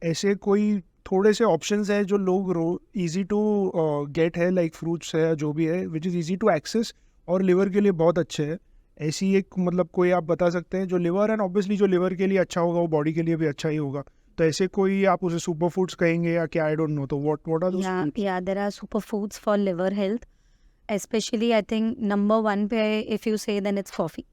ऐसे कोई थोड़े से ऑप्शंस है जो लोग इजी टू गेट है, लाइक फ्रूट्स है जो भी है which is easy to access और लिवर के लिए बहुत अच्छे है, ऐसी एक मतलब कोई आप बता सकते हैं जो लिवर एंड ऑब्वियसली जो लिवर के लिए अच्छा होगा वो बॉडी के लिए भी अच्छा ही होगा, तो ऐसे कोई आप उसे सुपर फूड्स कहेंगे या क्या, आई डोंट नो, तो what are those foods? Yeah, there are superfoods for liver health. Especially, I think number one पे if you say then it's coffee,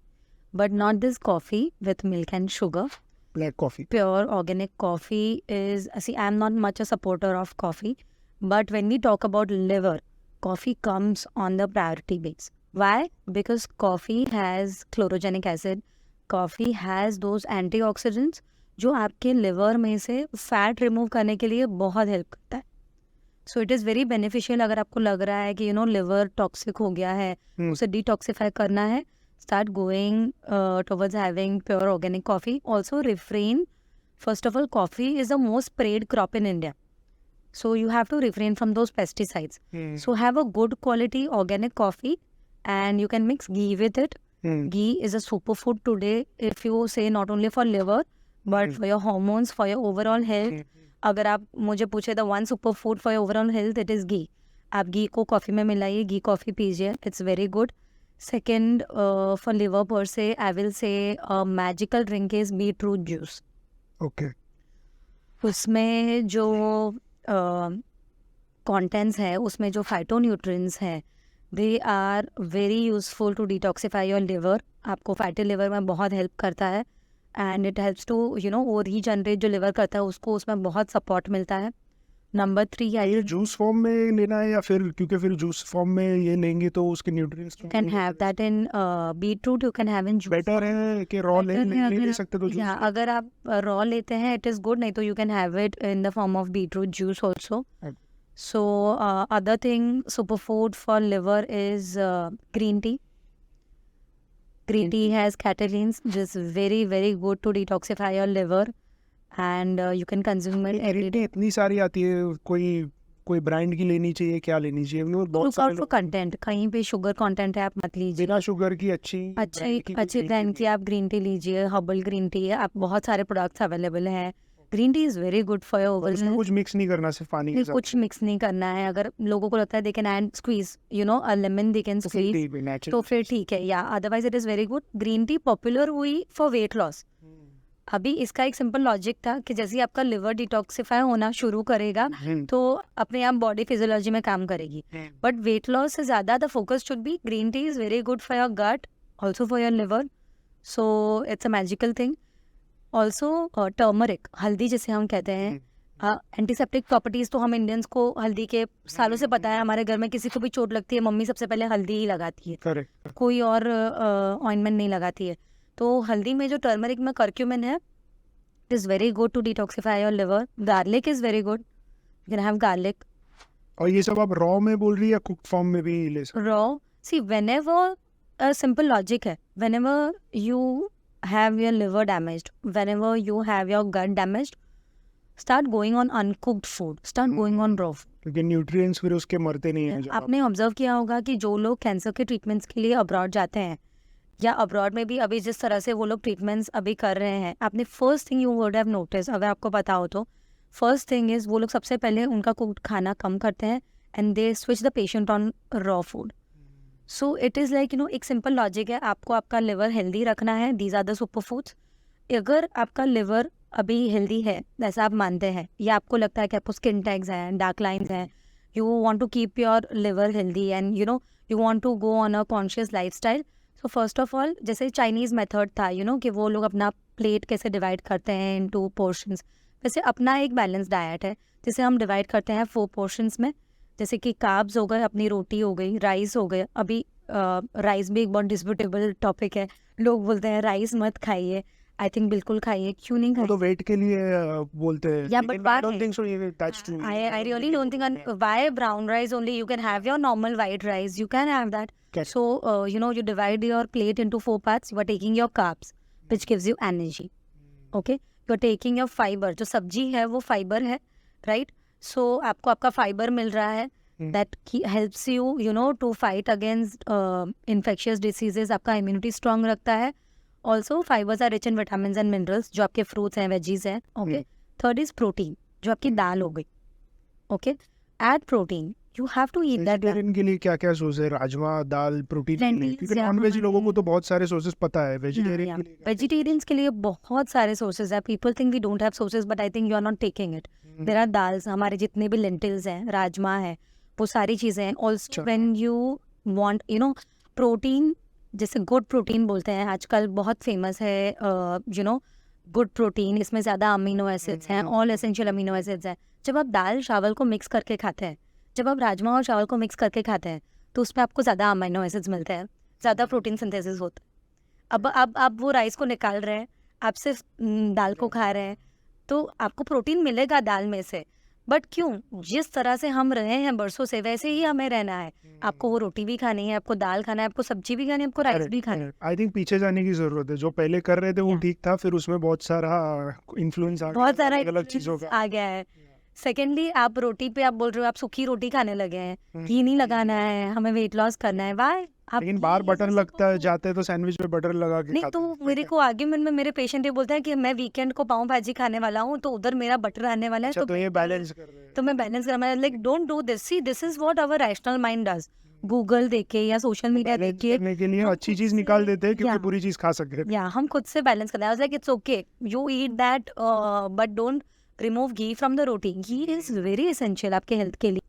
but not this coffee with milk and sugar. Black coffee? Pure organic coffee is, see, I'm not much a supporter of coffee, but when we talk about liver, coffee comes on the priority base. Why? Because coffee has chlorogenic acid, coffee has those antioxidants जो आपके liver में से fat remove करने के लिए बहुत help करता है. सो इट इज़ वेरी बेनिफिशियल. अगर आपको लग रहा है कि लिवर टॉक्सिक हो गया है, उसे डिटॉक्सिफाई करना है, start going towards having pure organic coffee. Also refrain, first of all, coffee is the most sprayed crop in India, so you have to refrain from those pesticides. So have a good quality organic coffee and you can mix ghee with it. Ghee is a superfood today, if you say, not only for liver but for your hormones, for your overall health. अगर आप मुझे पूछे the one superfood for your overall health, it is ghee. आप घी को coffee में मिलाइए, घी coffee पीजिए, it's very good. Second, for liver per se, I will say a magical drink is beetroot juice. Okay. उसमें जो contents है, उसमें जो phytonutrients हैं, they are very useful to detoxify your liver. आपको fatty liver में बहुत help करता है and it helps to वो regenerate जो liver करता है उसको, उसमें बहुत support मिलता है. नंबर 3, ये जूस फॉर्म में लेना है या फिर, क्योंकि फिर जूस फॉर्म में ये लेंगे तो उसके nutrients you can have that in beetroot, you can have in juice. Better है कि रॉ ले सकते तो या अगर आप रॉ लेते हैं इट इज़ गुड, नहीं तो you can have it in the form of beetroot juice also. So other thing super food for liver is green tea. Green tea has catechins, which is very very good to detoxify your liver and you can consume it every day. इतनी सारी आती है, कोई brand की लेनी चाहिए, क्या लेनी चाहिए? बहुत लुक सारे आउट फॉर कंटेंट, कहीं पे शुगर कंटेंट है आप मत लीजिए. बिना शुगर की अच्छी ब्रांड की आप ग्रीन टी लीजिए. हर्बल ग्रीन टी है, आप बहुत सारे प्रोडक्ट्स अवेलेबल हैं. Green tea is very good for your overall. कुछ मिक्स नहीं करना, सिर्फ पानी के साथ. कुछ मिक्स नहीं करना है. अगर लोगों को लगता है they can add squeeze a lemon, they can squeeze, तो फिर ठीक है. या otherwise it is very good. Green tea popular हुई फॉर वेट लॉस. अभी इसका एक सिंपल लॉजिक था कि जैसे ही आपका लिवर डिटॉक्सिफाई होना शुरू करेगा तो अपने आप बॉडी फिजियोलॉजी में काम करेगी. बट वेट लॉस से ज़्यादा the focus should be green tea is very good for your gut, also for your liver. So it's a magical thing. Also turmeric, हल्दी जिसे हम कहते हैं, एंटीसेप्टिक प्रॉपर्टीज़ तो हम इंडियंस को हल्दी के सालों से पता है. हमारे घर में किसी को भी चोट लगती है, मम्मी सबसे पहले हल्दी ही लगाती है. करेक्ट. कोई और ऑइंटमेंट नहीं लगाती है. तो हल्दी में जो टर्मरिक में कर्क्यूमिन है, it is very good to detoxify your liver. Garlic is very good, you can have garlic. और ये सब आप रॉ में बोल रही है या कुक्ड फॉर्म में भी ले सकते? Raw, see whenever simple logic है, whenever you have your liver damaged, whenever you have your gut damaged, start going on uncooked food, start going on raw food. क्योंकि न्यूट्रिएंट्स फिर उसके मरते नहीं हैं. आपने ऑब्जर्व किया होगा कि जो लोग कैंसर के ट्रीटमेंट्स के लिए अब्रॉड जाते हैं, या अब्रॉड में भी अभी जिस तरह से वो लोग ट्रीटमेंट्स अभी कर रहे हैं, आपने first thing you would have notice, अगर आपको पता हो तो, फर्स्ट थिंग इज वो लोग सबसे पहले उनका कुक्ड खाना कम करते हैं and they switch the patient on raw food. So it is like एक सिंपल लॉजिक है. आपको आपका लिवर हेल्दी रखना है, these are the super foods. अगर आपका लिवर अभी हेल्दी है जैसा आप मानते हैं, या आपको लगता है कि आपको स्किन टैग्स हैं, डार्क लाइन्स हैं, you want to keep your liver healthy and you want to go on a conscious lifestyle. So first of all, जैसे चाइनीज़ मेथड था कि वो लोग अपना प्लेट कैसे डिवाइड करते हैं इन 2 पोर्शंस, वैसे अपना एक बैलेंस डाइट है जिसे हम डिवाइड करते हैं 4 पोर्शंस में. जैसे कि कार्ब्स हो गए, अपनी रोटी हो गई, राइस हो गए. अभी राइस भी एक बहुत डिस्प्यूटेबल टॉपिक है. लोग बोलते हैं राइस मत खाइए, आई थिंक बिल्कुल खाइए. क्यों नहीं खाइए? तो वेट के लिए बोलते हैं. या but I don't think so that's true. I really don't think why brown rice only. You can have your normal white rice, you can have that. So you divide your plate into 4 parts. You are taking your carbs, which gives you energy. Okay, you are taking your fiber. जो सब्जी है वो fibre है, right? So आपको आपका fibre मिल रहा है, that helps you to fight against infectious diseases. आपका immunity strong रखता है. Also fibers are rich in vitamins and minerals, जो आपके fruits हैं, veggies हैं. Okay, थर्ड इज प्रोटीन, जो आपकी दाल हो गई. Okay, add protein, you have to eat that. Vegetarian के लिए क्या क्या सोर्स है? राजमा दाल प्रोटीन के लिए, Lentils, क्योंकि yeah, नॉन वेज लोगों को तो हमारे- बहुत सारे सोर्सेज पता है. वेजिटेरियन के लिए क्या? वेजिटेरियंस के लिए बहुत सारे सोर्सेज है. People think we don't have sources, but I think you are not taking it. There are dals, हमारे जितने भी लेंटिल्स हैं, राजमा है, वो सारी चीज़ें हैं. ऑल्सो अच्छा. व्हेन यू वांट प्रोटीन, जैसे गुड प्रोटीन बोलते हैं आजकल, बहुत फेमस है. गुड प्रोटीन, इसमें ज़्यादा अमीनो एसिड्स हैं, ऑल एसेंशियल अमीनो एसिड्स हैं. जब आप दाल चावल को मिक्स करके खाते हैं, जब आप राजमा और चावल को मिक्स करके खाते हैं, तो उसमें आपको ज़्यादा अमीनो एसिड्स मिलते हैं, ज़्यादा प्रोटीन सिंथेसिस होता है. अब आप वो राइस को निकाल रहे हैं, आप सिर्फ दाल को खा रहे हैं, तो आपको प्रोटीन मिलेगा दाल में से. बट क्यों? जिस तरह से हम रहे हैं बरसों से, वैसे ही हमें रहना है. आपको वो रोटी भी खानी है, आपको दाल खाना है, आपको सब्जी भी खानी है, आपको राइस भी खाना है. आई थिंक पीछे जाने की जरूरत है. जो पहले कर रहे थे वो Yeah. ठीक था, फिर उसमें बहुत सारा इन्फ्लुएंस आ बहुत सारा अलग चीजों का. आ गया है. सेकेंडली, आप रोटी पे आप बोल रहे हो आप सूखी रोटी खाने लगे हैं, घी नहीं लगाना है, हमें वेट लॉस करना है. वाई? आप लेकिन बाहर घी बटर use लगता है, करो. जाते हैं तो सैंडविच में बटर लगा के नहीं, खाते तो हैं. मेरे को आर्ग्यूमेंट में मेरे पेशेंट ये बोलते हैं कि मैं वीकेंड को पाव भाजी खाने वाला हूँ, तो उधर मेरा बटर आने वाला है, अच्छा, तो ये बैलेंस कर रहे हैं. तो मैं बैलेंस करना. Like don't do this. See, this is what our rational mind does. Google देख के या सोशल मीडिया देख बैलेंस के करने के लिए हम अच्छी खुद चीज से- निकाल देते हैं क्योंकि Yeah. बुरी चीज खा सके. या हम खुद से बैलेंस करते हैं. Like it's okay, you eat that, but don't remove ghee from the roti. Ghee is very essential आपके हेल्थ के लिए.